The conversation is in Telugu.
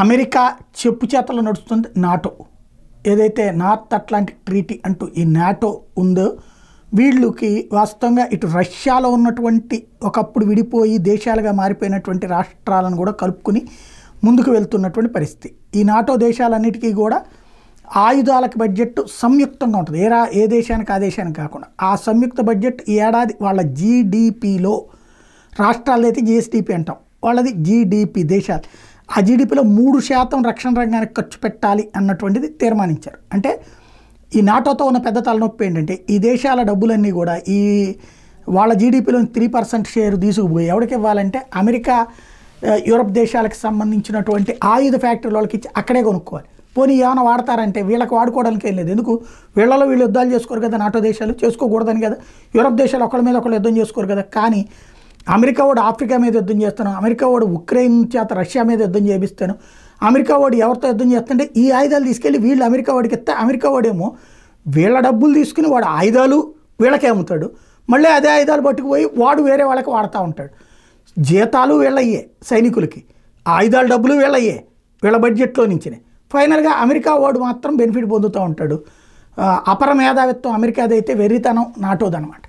అమెరికా చెప్పు చేతల్లో నడుస్తుంది నాటో. ఏదైతే నార్త్ అట్లాంటిక్ ట్రీటీ అంటూ ఈ నాటో ఉందో వీళ్ళకి వాస్తవంగా ఇటు రష్యాలో ఉన్నటువంటి ఒకప్పుడు విడిపోయి దేశాలుగా మారిపోయినటువంటి రాష్ట్రాలను కూడా కలుపుకుని ముందుకు వెళ్తున్నటువంటి పరిస్థితి. ఈ నాటో దేశాలన్నిటికీ కూడా ఆయుధాలకు బడ్జెట్ సంయుక్తంగా ఉంటుంది. ఏ దేశానికి ఆ దేశానికి కాకుండా ఆ సంయుక్త బడ్జెట్ ఈ ఏడాది వాళ్ళ జీడిపిలో, రాష్ట్రాలది అయితే జిఎస్డిపి అంటాం, వాళ్ళది జీడిపి దేశాలు, ఆ జీడిపిలో 3% రక్షణ రంగానికి ఖర్చు పెట్టాలి అన్నటువంటిది తీర్మానించారు. అంటే ఈ నాటోతో ఉన్న పెద్ద తలనొప్పి ఏంటంటే ఈ దేశాల డబ్బులన్నీ కూడా ఈ వాళ్ళ జీడిపిలో 3% షేర్ తీసుకుపోయి ఎవరికి ఇవ్వాలంటే అమెరికా, యూరప్ దేశాలకు సంబంధించినటువంటి ఆయుధ ఫ్యాక్టరీ వాళ్ళకి ఇచ్చి అక్కడే కొనుక్కోవాలి. పోనీ ఏమైనా వాడతారంటే వీళ్ళకి వాడుకోవడానికి ఏం లేదు. ఎందుకు వీళ్ళలో వీళ్ళు యుద్ధాలు చేసుకోరు కదా, నాటో దేశాలు చేసుకోకూడదని కదా, యూరప్ దేశాలు ఒకళ్ళ మీద ఒకళ్ళు యుద్ధం చేసుకోరు కదా. కానీ అమెరికా వాడు ఆఫ్రికా మీద యుద్ధం చేస్తాను, అమెరికా వాడు ఉక్రెయిన్ చేత రష్యా మీద యుద్ధం చేపిస్తాను, అమెరికా వాడు ఎవరితో యుద్ధం చేస్తుంటే ఈ ఆయుధాలు తీసుకెళ్ళి వీళ్ళు అమెరికా వాడికి ఇస్తే అమెరికా వాడేమో వీళ్ళ డబ్బులు తీసుకుని వాడు ఆయుధాలు వీళ్ళకే అమ్ముతాడు, మళ్ళీ అదే ఆయుధాలు పట్టుకుపోయి వాడు వేరే వాళ్ళకి వాడుతూ ఉంటాడు. జీతాలు వీళ్ళయ్యే సైనికులకి, ఆయుధాల డబ్బులు వీళ్ళయ్యే వీళ్ళ బడ్జెట్లో నుంచినే. ఫైనల్గా అమెరికా వాడు మాత్రం బెనిఫిట్ పొందుతూ ఉంటాడు. అపర మేధావిత్వం అమెరికాదైతే వెర్రితనం నాటోదనమాట.